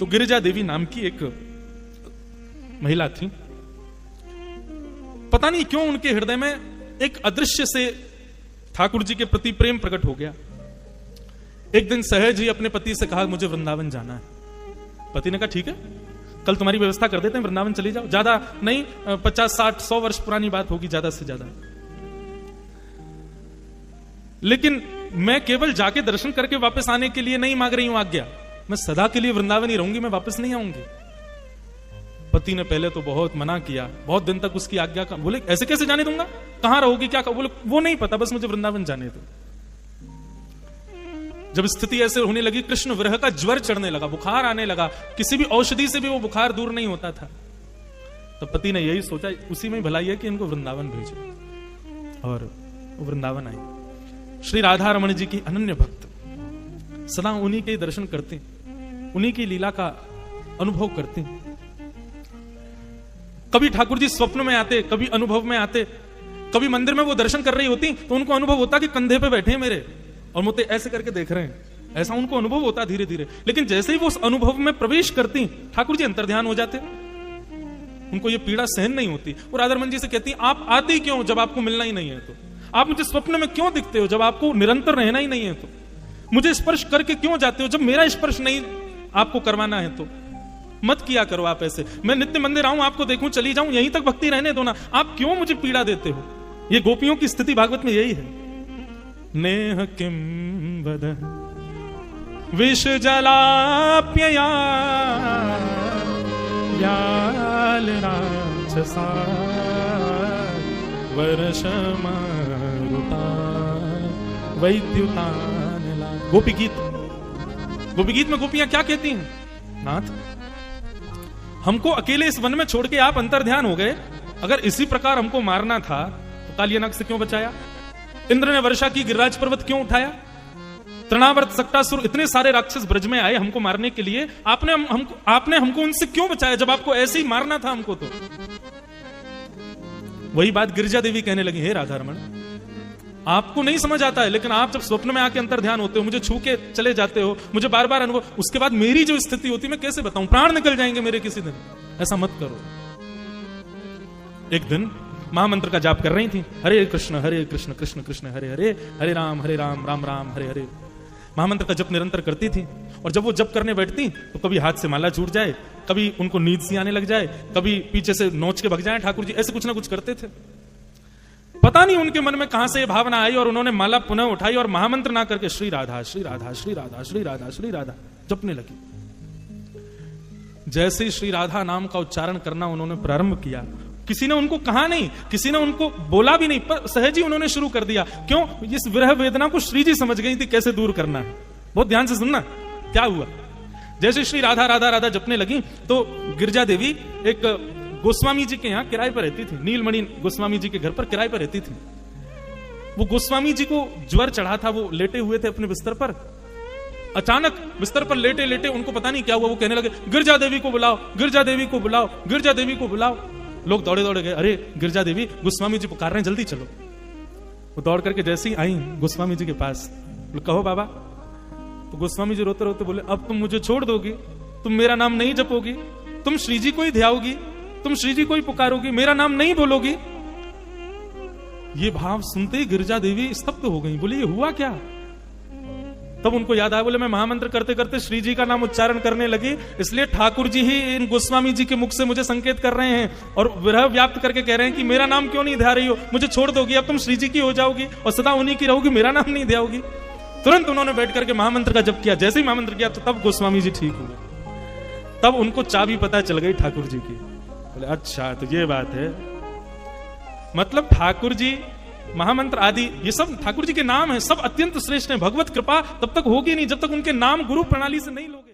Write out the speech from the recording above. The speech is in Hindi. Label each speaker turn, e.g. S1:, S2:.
S1: तो गिरिजा देवी नाम की एक महिला थी। पता नहीं क्यों उनके हृदय में एक अदृश्य से ठाकुर जी के प्रति प्रेम प्रकट हो गया। एक दिन सहज ही अपने पति से कहा मुझे वृंदावन जाना है। पति ने कहा ठीक है, कल तुम्हारी व्यवस्था कर देते हैं, वृंदावन चली जाओ। ज्यादा नहीं, 50, 60, 100 वर्ष पुरानी बात होगी, ज्यादा से ज्यादा। लेकिन मैं केवल जाके दर्शन करके वापस आने के लिए नहीं मांग रही हूं आज्ञा, मैं सदा के लिए वृंदावन ही रहूंगी, मैं वापस नहीं आऊंगी। पति ने पहले तो बहुत मना किया, बहुत दिन तक उसकी आज्ञा का, बोले ऐसे कैसे जाने दूंगा, कहां रहोगी, क्या, बोले वो नहीं पता, बस मुझे वृंदावन जाने दो। जब स्थिति ऐसे होने लगी, कृष्ण विरह का ज्वर चढ़ने लगा, बुखार आने लगा, किसी भी औषधि से भी वो बुखार दूर नहीं होता था, तो पति ने यही सोचा उसी में भलाई है कि इनको वृंदावन भेजो। और वृंदावन आई। श्री राधा रमण जी की अनन्य भक्त, सदा उन्हीं के दर्शन करते, उन्हीं की लीला का अनुभव करते। कभी ठाकुर जी स्वप्न में आते, कभी अनुभव में आते, कभी मंदिर में वो दर्शन कर रही होती तो उनको अनुभव होता कि कंधे पे बैठे मेरे और मुझे ऐसे करके देख रहे हैं, ऐसा उनको अनुभव होता धीरे धीरे। लेकिन जैसे ही वो उस अनुभव में प्रवेश करती, ठाकुर जी अंतर्ध्यान हो जाते, उनको ये पीड़ा सहन नहीं होती। और राधा रमण जी से कहती आप आते क्यों जब आपको मिलना ही नहीं है, तो आप मुझे स्वप्न में क्यों दिखते हो जब आपको निरंतर रहना ही नहीं है, तो मुझे स्पर्श करके क्यों जाते हो जब मेरा स्पर्श नहीं आपको करवाना है, तो मत किया करो आप ऐसे। मैं नित्य मंदिर आऊं, आपको देखूं, चली जाऊं, यहीं तक भक्ति रहने दो ना, आप क्यों मुझे पीड़ा देते हो। ये गोपियों की स्थिति भागवत में यही है। नेह किम वद विष जलाप्यया व्याल राक्षसा वर्षमारुता वैद्युतान ला। गोपी गीत, गोपी गीत में गोपियां क्या कहती हैं, नाथ हमको अकेले इस वन में छोड़ के आप अंतर्ध्यान हो गए, अगर इसी प्रकार हमको मारना था तो कालियानाग से क्यों बचाया, इंद्र ने वर्षा की, गिरिराज पर्वत क्यों उठाया, तृणावर्त, सक्टासुर, इतने सारे राक्षस ब्रज में आए हमको मारने के लिए, आपने हमको उनसे क्यों बचाया जब आपको ऐसे ही मारना था हमको। तो वही बात गिरिजा देवी कहने लगी, हे राधा रमण आपको नहीं समझ आता है, लेकिन आप जब स्वप्न में आके अंतर्ध्यान होते हो, मुझे छू के चले जाते हो, मुझे बार बार अनुभव, उसके बाद मेरी जो स्थिति होती है मैं कैसे बताऊं, प्राण निकल जाएंगे मेरे किसी दिन। ऐसा मत करो। एक दिन महामंत्र का जाप कर रही थी, हरे कृष्ण कृष्ण कृष्ण हरे हरे, हरे राम राम राम हरे हरे। महामंत्र का जप निरंतर करती थी। और जब वो जप करने बैठती तो कभी हाथ से माला छूट जाए, कभी उनको नींद सी आने लग जाए, कभी पीछे से नोच के भग जाए ठाकुर जी, ऐसे कुछ ना कुछ करते थे। पता नहीं उनके मन में कहां से ये भावना आई और उन्होंने माला पुनः उठाई और महामंत्र ना करके श्री राधा श्री राधा श्री राधा श्री राधा श्री राधा जपने लगी। जैसे ही श्री राधा नाम का उच्चारण करना उन्होंने प्रारंभ किया, किसी ने उनको कहा नहीं, किसी ने उनको बोला भी नहीं, पर सहज ही उन्होंने शुरू कर दिया। क्यों, इस विरह वेदना को श्री जी समझ गई थी कैसे दूर करना है। बहुत ध्यान से सुनना क्या हुआ। जैसे श्री राधा राधा राधा जपने लगी तो गिरिजा देवी एक गोस्वामी जी के यहाँ किराए पर रहती थी, नीलमणि गोस्वामी जी के घर पर किराए पर रहती थी। वो गोस्वामी जी को ज्वर चढ़ा था, वो लेटे हुए थे अपने बिस्तर पर। अचानक बिस्तर पर लेटे लेटे उनको पता नहीं क्या हुआ, वो कहने लगे गिरिजा देवी को बुलाओ, गिरिजा देवी को बुलाओ, गिरिजा देवी को बुलाओ। लोग दौड़े दौड़े गए, अरे गिरिजा देवी गोस्वामी जी पुकार रहे हैं, जल्दी चलो। वो दौड़ करके जैसे ही आई गोस्वामी जी के पास, कहो बाबा। तो गोस्वामी जी रोते रोते बोले, अब तुम मुझे छोड़ दोगी, तुम मेरा नाम नहीं जपोगी, तुम श्री जी को ही ध्याओगी, तुम श्री जी को ही पुकारोगी, मेरा नाम नहीं बोलोगी। ये भाव सुनते ही गिरिजा देवी स्तब्ध हो गई, बोले ये हुआ क्या। तब उनको याद आया, बोले मैं महामंत्र करते करते श्री जी का नाम उच्चारण करने लगी, इसलिए ठाकुर जी ही इन गोस्वामी जी के मुख से मुझे संकेत कर रहे हैं और विरह व्याप्त करके कह रहे हैं कि मेरा नाम क्यों नहीं ध्या रही हो, मुझे छोड़ दोगी, अब तुम श्री जी की हो जाओगी और सदा उन्हीं की रहोगी, मेरा नाम नहीं ध्याओगी। तुरंत उन्होंने बैठ करके महामंत्र का जप किया। जैसे ही महामंत्र किया तो तब गोस्वामी जी ठीक हुए। तब उनको चाबी पता चल गई ठाकुर जी की। बोले अच्छा तो ये बात है, मतलब ठाकुर जी महामंत्र आदि ये सब ठाकुर जी के नाम है, सब अत्यंत श्रेष्ठ है। भगवत कृपा तब तक होगी नहीं जब तक उनके नाम गुरु प्रणाली से नहीं लोगे।